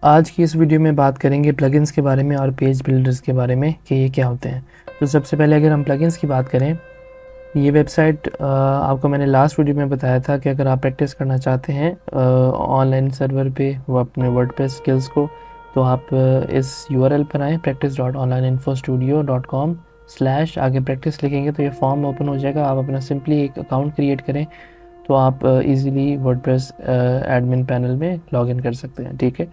आज की इस वीडियो में बात करेंगे प्लगइन्स के बारे में और पेज बिल्डर्स के बारे में कि ये क्या होते हैं। तो सबसे पहले अगर हम प्लगइन्स की बात करें, ये वेबसाइट आपको मैंने लास्ट वीडियो में बताया था कि अगर आप प्रैक्टिस करना चाहते हैं ऑनलाइन सर्वर पे वो अपने वर्डप्रेस स्किल्स को, तो आप इस यूआरएल पर आएँ practice.onlineinfostudio.com/ आगे प्रैक्टिस लिखेंगे तो ये फॉर्म ओपन हो जाएगा। आप अपना सिंपली एक अकाउंट क्रिएट करें तो आप इजीली वर्डप्रेस एडमिन पैनल में लॉगिन कर सकते हैं। ठीक है,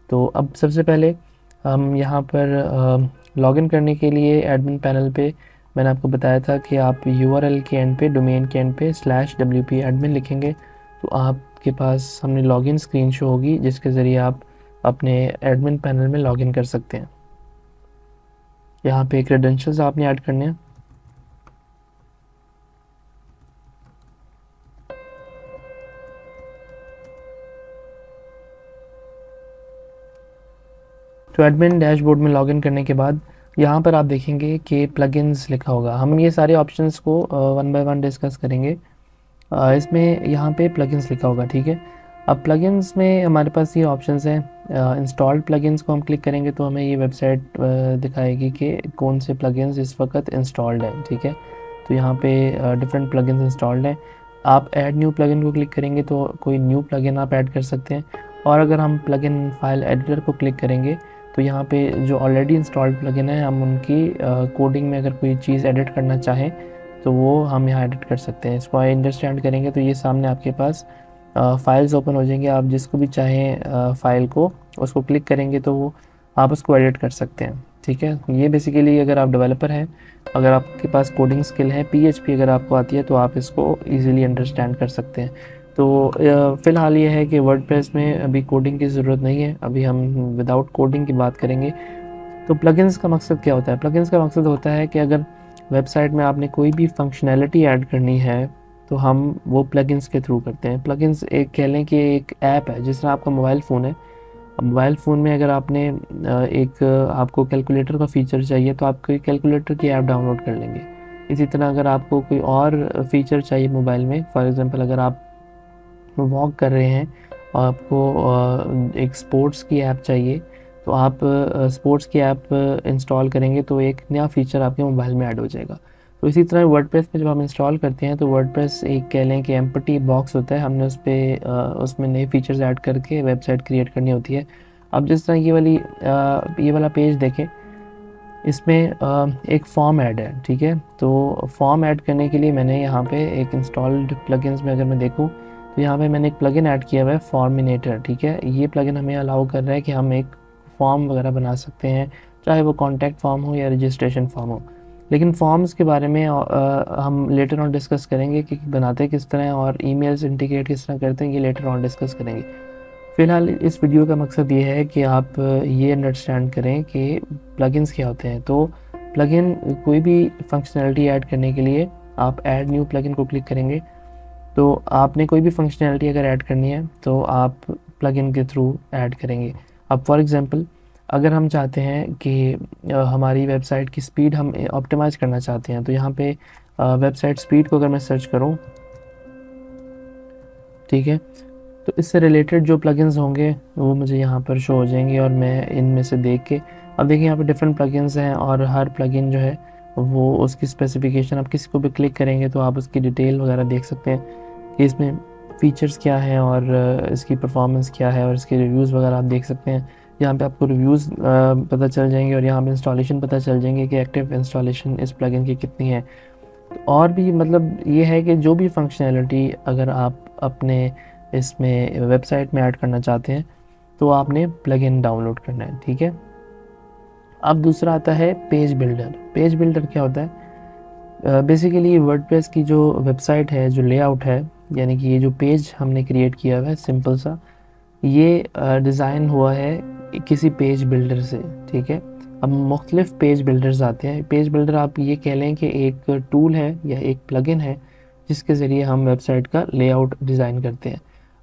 तो अब सबसे पहले हम यहाँ पर लॉगिन करने के लिए एडमिन पैनल पे मैंने आपको बताया था कि आप यूआरएल के एंड पे, डोमेन के एंड पे /wp admin लिखेंगे तो आपके पास हमने लॉगिन स्क्रीन शो होगी जिसके ज़रिए आप अपने एडमिन पैनल में लॉगिन कर सकते हैं। यहाँ पे क्रेडेंशियल्स आपने ऐड करने हैं। तो एडमिन डैशबोर्ड में लॉगिन करने के बाद यहाँ पर आप देखेंगे कि प्लगइन्स लिखा होगा। हम ये सारे ऑप्शंस को वन बाय वन डिस्कस करेंगे। इसमें यहाँ पे प्लगइन्स लिखा होगा। ठीक है, अब प्लगइन्स में हमारे पास ये ऑप्शंस हैं। इंस्टॉल्ड प्लगइन्स को हम क्लिक करेंगे तो हमें ये वेबसाइट दिखाएगी कि कौन से प्लगइन्स इस वक्त इंस्टॉल्ड हैं। ठीक है, तो यहाँ पे डिफरेंट प्लगइन्स इंस्टॉल्ड हैं। आप ऐड न्यू प्लगइन को क्लिक करेंगे तो कोई न्यू प्लगइन आप ऐड कर सकते हैं। और अगर हम प्लगइन फाइल एडिटर को क्लिक करेंगे तो यहाँ पे जो ऑलरेडी इंस्टॉल्ड प्लगइन है, हम उनकी कोडिंग में अगर कोई चीज़ एडिट करना चाहें तो वो हम यहाँ एडिट कर सकते हैं। इसको अंडरस्टैंड करेंगे तो ये सामने आपके पास फाइल्स ओपन हो जाएंगे। आप जिसको भी चाहें फ़ाइल को उसको क्लिक करेंगे तो वो आप उसको एडिट कर सकते हैं। ठीक है, ये बेसिकली अगर आप डेवलपर हैं, अगर आपके पास कोडिंग स्किल है, PHP अगर आपको आती है तो आप इसको ईज़िली अंडरस्टैंड कर सकते हैं। तो फ़िलहाल ये है कि वर्डप्रेस में अभी कोडिंग की ज़रूरत नहीं है, अभी हम विदाउट कोडिंग की बात करेंगे। तो प्लगइन्स का मकसद क्या होता है? प्लगइन्स का मकसद होता है कि अगर वेबसाइट में आपने कोई भी फंक्शनैलिटी ऐड करनी है तो हम वो प्लगइन्स के थ्रू करते हैं। प्लगइन्स एक कह लें कि एक ऐप है, जिस तरह आपका मोबाइल फ़ोन है। अब मोबाइल फ़ोन में अगर आपने आपको कैलकुलेटर का फ़ीचर चाहिए तो आप कोई कैलकुलेटर की ऐप डाउनलोड कर लेंगे। इसी तरह अगर आपको कोई और फ़ीचर चाहिए मोबाइल में, फॉर एग्ज़ाम्पल अगर आप वॉक कर रहे हैं और आपको एक स्पोर्ट्स की ऐप चाहिए तो आप स्पोर्ट्स की ऐप इंस्टॉल करेंगे तो एक नया फ़ीचर आपके मोबाइल में ऐड हो जाएगा। तो इसी तरह वर्डप्रेस पे जब हम इंस्टॉल करते हैं तो वर्डप्रेस एक कह लें कि एम्प्टी बॉक्स होता है। हमने उसमें नए फीचर्स ऐड करके वेबसाइट क्रिएट करनी होती है। अब जिस तरह ये वाला पेज देखें, इसमें एक फॉर्म ऐड है। ठीक है, तो फॉर्म ऐड करने के लिए मैंने यहाँ पे एक इंस्टॉल्ड प्लगइन्स में अगर मैं देखूँ तो यहाँ पे मैंने एक प्लगइन ऐड किया हुआ है, फॉर्मिनेटर। ठीक है, ये प्लगइन हमें अलाउ कर रहा है कि हम एक फॉर्म वगैरह बना सकते हैं, चाहे वो कॉन्टैक्ट फॉर्म हो या रजिस्ट्रेशन फॉर्म हो। लेकिन फॉर्म्स के बारे में हम लेटर ऑन डिस्कस करेंगे कि बनाते किस तरह और ईमेल्स इंटीग्रेट किस तरह करते हैं, ये लेटर ऑन डिस्कस करेंगे। फ़िलहाल इस वीडियो का मकसद ये है कि आप ये अंडरस्टैंड करें कि प्लगइन्स क्या होते हैं। तो प्लगइन कोई भी फंक्शनैलिटी ऐड करने के लिए आप ऐड न्यू प्लगइन को क्लिक करेंगे तो आपने कोई भी फंक्शनैलिटी अगर ऐड करनी है तो आप प्लगइन के थ्रू ऐड करेंगे। अब फॉर एग्ज़ाम्पल अगर हम चाहते हैं कि हमारी वेबसाइट की स्पीड हम ऑप्टिमाइज़ करना चाहते हैं तो यहाँ पे वेबसाइट स्पीड को अगर मैं सर्च करूँ, ठीक है, तो इससे रिलेटेड जो प्लगइन्स होंगे वो मुझे यहाँ पर शो हो जाएंगे और मैं इनमें से देख के, अब देखिए यहाँ पे डिफरेंट प्लगइन्स हैं और हर प्लगइन जो है वो उसकी स्पेसिफिकेशन, आप किसी को भी क्लिक करेंगे तो आप उसकी डिटेल वगैरह देख सकते हैं कि इसमें फ़ीचर्स क्या हैं और इसकी परफॉर्मेंस क्या है और इसके रिव्यूज़ वगैरह आप देख सकते हैं। यहाँ पे आपको रिव्यूज़ पता चल जाएंगे और यहाँ पे इंस्टॉलेशन पता चल जाएंगे कि एक्टिव इंस्टॉलेशन इस प्लगइन की कितनी है। और भी मतलब ये है कि जो भी फंक्शनैलिटी अगर आप अपने इसमें वेबसाइट में ऐड करना चाहते हैं तो आपने प्लगइन डाउनलोड करना है। ठीक है, अब दूसरा आता है पेज बिल्डर। पेज बिल्डर क्या होता है? बेसिकली वर्डप्रेस की जो वेबसाइट है, जो लेआउट है, यानी कि ये जो पेज हमने क्रिएट किया हुआ है सिंपल सा, ये डिज़ाइन हुआ है किसी पेज बिल्डर से। ठीक है, अब मुख्तलिफ पेज बिल्डर्स आते हैं। पेज बिल्डर आप ये कह लें कि एक टूल है या एक प्लगइन है जिसके ज़रिए हम वेबसाइट का लेआउट डिज़ाइन करते हैं।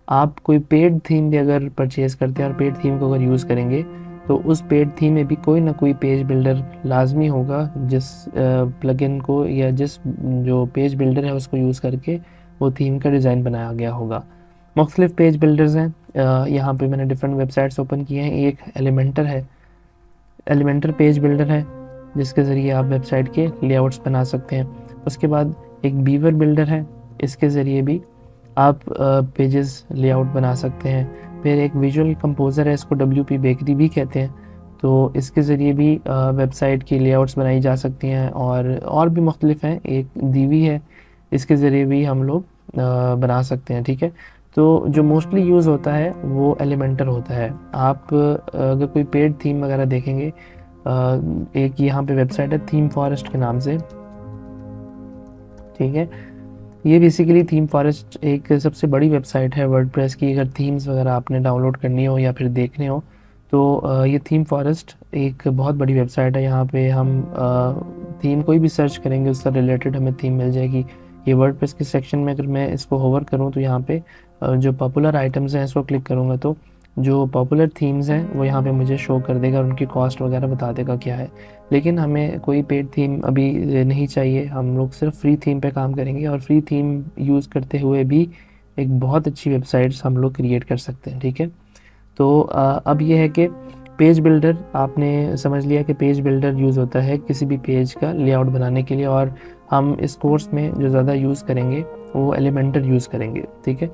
आप कोई पेड थीम भी अगर परचेज़ करते हैं और पेड थीम को अगर यूज़ करेंगे तो उस पेड थीम में भी कोई ना कोई पेज बिल्डर लाजमी होगा जिस प्लगइन को या जिस जो पेज बिल्डर है उसको यूज़ करके वो थीम का डिज़ाइन बनाया गया होगा। मुख्तलिफ पेज बिल्डर्स हैं। यहाँ पे मैंने डिफरेंट वेबसाइट्स ओपन किए हैं। एक एलिमेंटर है, एलिमेंटर पेज बिल्डर है जिसके ज़रिए आप वेबसाइट के लेआउट्स बना सकते हैं। उसके बाद एक बीवर बिल्डर है, इसके ज़रिए भी आप पेजेस लेआउट बना सकते हैं। फिर एक विजुअल कंपोज़र है, इसको WP बेकरी भी कहते हैं, तो इसके ज़रिए भी वेबसाइट की लेआउट्स बनाई जा सकती हैं। और भी मुख्तलिफ हैं। एक दीवी है, इसके ज़रिए भी हम लोग बना सकते हैं। ठीक है, तो जो मोस्टली यूज़ होता है वो एलिमेंटर होता है। आप अगर कोई पेड थीम वगैरह देखेंगे, एक यहाँ पे वेबसाइट है थीम फॉरेस्ट के नाम से। ठीक है, ये बेसिकली थीम फॉरेस्ट एक सबसे बड़ी वेबसाइट है वर्डप्रेस की। अगर थीम्स वगैरह आपने डाउनलोड करनी हो या फिर देखने हो तो ये थीम फॉरेस्ट एक बहुत बड़ी वेबसाइट है। यहाँ पे हम थीम कोई भी सर्च करेंगे उससे रिलेटेड हमें थीम मिल जाएगी। ये वर्डप्रेस के सेक्शन में अगर मैं इसको होवर करूँ तो यहाँ पे जो पॉपुलर आइटम्स हैं इसको क्लिक करूँगा तो जो पॉपुलर थीम्स हैं वो यहाँ पे मुझे शो कर देगा और उनकी कॉस्ट वगैरह बता देगा क्या है। लेकिन हमें कोई पेड थीम अभी नहीं चाहिए, हम लोग सिर्फ फ्री थीम पे काम करेंगे और फ्री थीम यूज़ करते हुए भी एक बहुत अच्छी वेबसाइट्स हम लोग क्रिएट कर सकते हैं। ठीक है, तो अब ये है कि पेज बिल्डर आपने समझ लिया कि पेज बिल्डर यूज़ होता है किसी भी पेज का लेआउट बनाने के लिए, और हम इस कोर्स में जो ज़्यादा यूज़ करेंगे वो एलिमेंटर यूज़ करेंगे। ठीक है,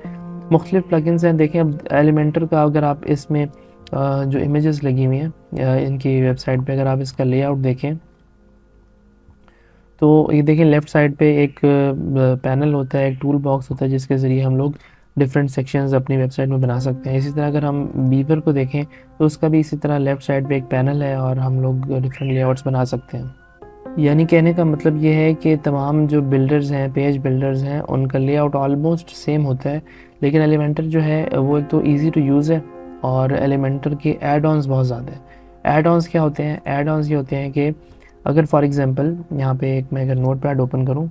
मुख्तलिफ प्लगइन्स हैं। देखें अब एलिमेंटर का अगर आप इसमें जो इमेजेस लगी हुई हैं इनकी वेबसाइट पे अगर आप इसका लेआउट देखें तो ये देखें लेफ़्ट साइड पे एक पैनल होता है, एक टूल बॉक्स होता है जिसके ज़रिए हम लोग डिफरेंट सेक्शंस अपनी वेबसाइट में बना सकते हैं। इसी तरह अगर हम बीवर को देखें तो उसका भी इसी तरह लेफ़्ट साइड पे एक पैनल है और हम लोग डिफरेंट लेआउट्स बना सकते हैं। यानी कहने का मतलब ये है कि तमाम जो बिल्डर्स हैं, पेज बिल्डर्स हैं, उनका लेआउट ऑलमोस्ट सेम होता है। लेकिन एलिमेंटर जो है वो एक तो ईज़ी टू यूज़ है और एलिमेंटर के ऐड ऑन्स बहुत ज़्यादा है। ऐड ऑन्स क्या होते हैं? ऐड ऑन्स ये होते हैं कि अगर फॉर एग्ज़ाम्पल यहाँ पे एक मैं अगर नोटपैड ओपन करूँ,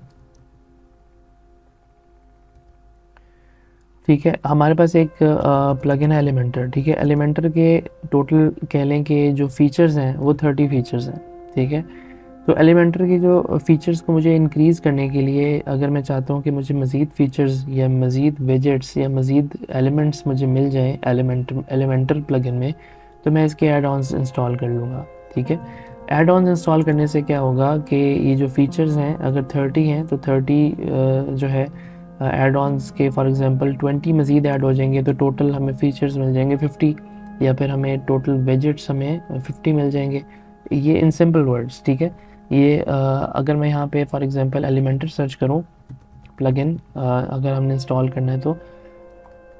ठीक है, हमारे पास एक प्लगइन है एलिमेंटर। ठीक है, एलिमेंटर के टोटल कह लें कि जो फ़ीचर्स हैं वो 30 फ़ीचर्स हैं। ठीक है, तो एलिमेंटर के जो फ़ीचर्स को मुझे इंक्रीज़ करने के लिए अगर मैं चाहता हूँ कि मुझे मज़ीद फ़ीचर्स या मज़ीद विजेट्स या मज़ीद एलिमेंट्स मुझे मिल जाएँ एलिमेंटर प्लगइन में, तो मैं इसके ऐड ऑन्स इंस्टॉल कर लूँगा। ठीक है, ऐड ऑन्स इंस्टॉल करने से क्या होगा कि ये जो फ़ीचर्स हैं अगर 30 हैं तो 30 जो है ऐड ऑन्स के फॉर एग्ज़ाम्पल 20 मज़ीद ऐड हो जाएंगे तो टोटल हमें फ़ीचर्स मिल जाएंगे 50, या फिर हमें टोटल विजेट्स हमें 50 मिल जाएंगे। ये इन सिंपल वर्ड्स। ठीक है, ये अगर मैं यहाँ पे फॉर एग्ज़ाम्पल एलिमेंटर सर्च करूँ प्लगइन अगर हमने इंस्टॉल करना है तो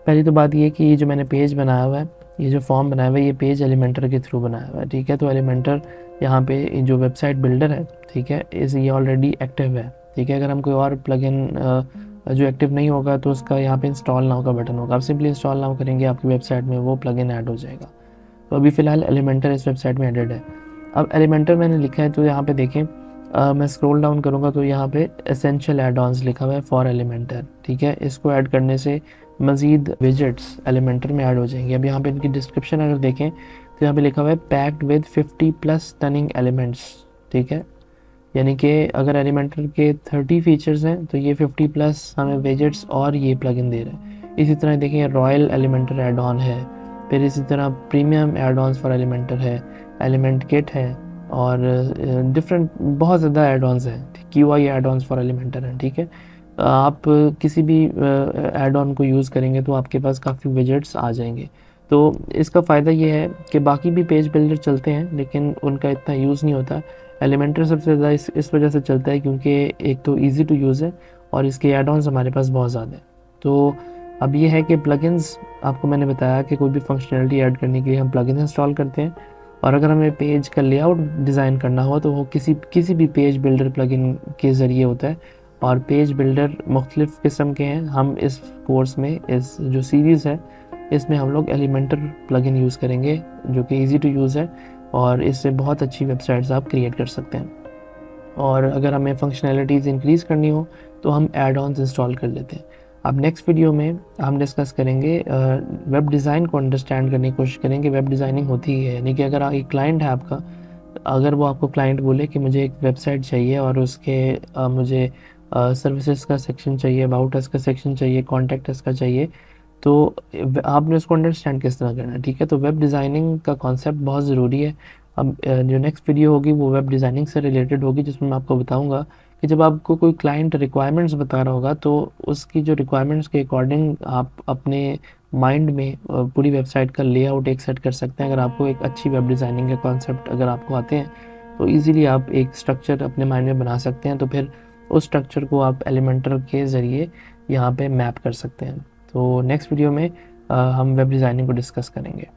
पहली तो बात ये कि ये जो मैंने पेज बनाया हुआ है, ये जो फॉर्म बनाया हुआ है, ये पेज एलिमेंटर के थ्रू बनाया हुआ है। ठीक है, तो एलिमेंटर यहाँ पे जो वेबसाइट बिल्डर है, ठीक है, ये ऑलरेडी एक्टिव है। ठीक है, अगर हम कोई और प्लगइन जो एक्टिव नहीं होगा तो उसका यहाँ पे इंस्टॉल नाउ का बटन होगा, आप सिंपली इंस्टॉल नाउ करेंगे आपकी वेबसाइट में वो प्लगइन ऐड हो जाएगा। तो अभी फ़िलहाल एलिमेंटर इस वेबसाइट में एडेड है। अब एलिमेंटर मैंने लिखा है तो यहाँ पे देखें मैं स्क्रॉल डाउन करूँगा तो यहाँ पे एसेंशियल एड ऑन्स लिखा हुआ है फॉर एलिमेंटर। ठीक है, इसको ऐड करने से मज़ीद विजेट्स एलिमेंटर में ऐड हो जाएंगे। अब यहाँ पे इनकी डिस्क्रिप्शन अगर देखें तो यहाँ पे लिखा हुआ है पैक्ड विद 50+ स्टनिंग एलिमेंट्स। ठीक है, यानी कि अगर एलिमेंटर के 30 फीचर्स हैं तो ये 50+ हमें विजेट्स और ये प्लगइन दे रहा है। इसी तरह देखें रॉयल एलिमेंटर एड ऑन है, फिर इसी तरह premium add ons for Elementor है, एलिमेंट किट है और डिफरेंट बहुत ज़्यादा एड ऑन्स हैं। QI add ons for Elementor हैं। ठीक है, आप किसी भी एड ऑन को यूज़ करेंगे तो आपके पास काफ़ी विजेट्स आ जाएंगे। तो इसका फ़ायदा ये है कि बाकी भी पेज बिल्डर चलते हैं लेकिन उनका इतना यूज़ नहीं होता। एलिमेंटर सबसे ज़्यादा इस वजह से चलता है क्योंकि एक तो ईज़ी टू यूज़ है और इसके एड ऑन्स हमारे पास बहुत ज़्यादा है। तो अब ये है कि प्लगइन्स आपको मैंने बताया कि कोई भी फंक्शनलिटी ऐड करने के लिए हम प्लगइन इंस्टॉल करते हैं, और अगर हमें पेज का लेआउट डिज़ाइन करना हो तो वो किसी भी पेज बिल्डर प्लगइन के ज़रिए होता है। और पेज बिल्डर मुख्तलिफ़ किस्म के हैं। हम इस कोर्स में इस जो सीरीज़ है इसमें हम लोग एलिमेंटर प्लगइन यूज़ करेंगे जो कि ईज़ी टू यूज़ है और इससे बहुत अच्छी वेबसाइट्स आप क्रिएट कर सकते हैं। और अगर हमें फंक्शनैलिटीज़ इंक्रीज़ करनी हो तो हम ऐड ऑन्स इंस्टॉल कर लेते हैं। अब नेक्स्ट वीडियो में हम डिस्कस करेंगे वेब डिज़ाइन को अंडरस्टैंड करने की कोशिश करेंगे। वेब डिज़ाइनिंग होती ही है, यानी कि अगर एक क्लाइंट है आपका, अगर वो आपको क्लाइंट बोले कि मुझे एक वेबसाइट चाहिए और उसके मुझे सर्विसेज का सेक्शन चाहिए, अबाउट अस का सेक्शन चाहिए, कॉन्टैक्ट अस का चाहिए, तो आपने उसको अंडरस्टैंड किस तरह करना है, ठीक है। तो वेब डिज़ाइनिंग का कॉन्सेप्ट बहुत ज़रूरी है। अब जो नेक्स्ट वीडियो होगी वो वेब डिज़ाइनिंग से रिलेटेड होगी, जिसमें मैं आपको बताऊंगा कि जब आपको कोई क्लाइंट रिक्वायरमेंट्स बता रहा होगा तो उसकी जो रिक्वायरमेंट्स के अकॉर्डिंग आप अपने माइंड में पूरी वेबसाइट का लेआउट एक सेट कर सकते हैं। अगर आपको एक अच्छी वेब डिज़ाइनिंग के कॉन्सेप्ट अगर आपको आते हैं तो इजीली आप एक स्ट्रक्चर अपने माइंड में बना सकते हैं। तो फिर उस स्ट्रक्चर को आप एलिमेंटर के ज़रिए यहाँ पे मैप कर सकते हैं। तो नेक्स्ट वीडियो में हम वेब डिज़ाइनिंग को डिस्कस करेंगे।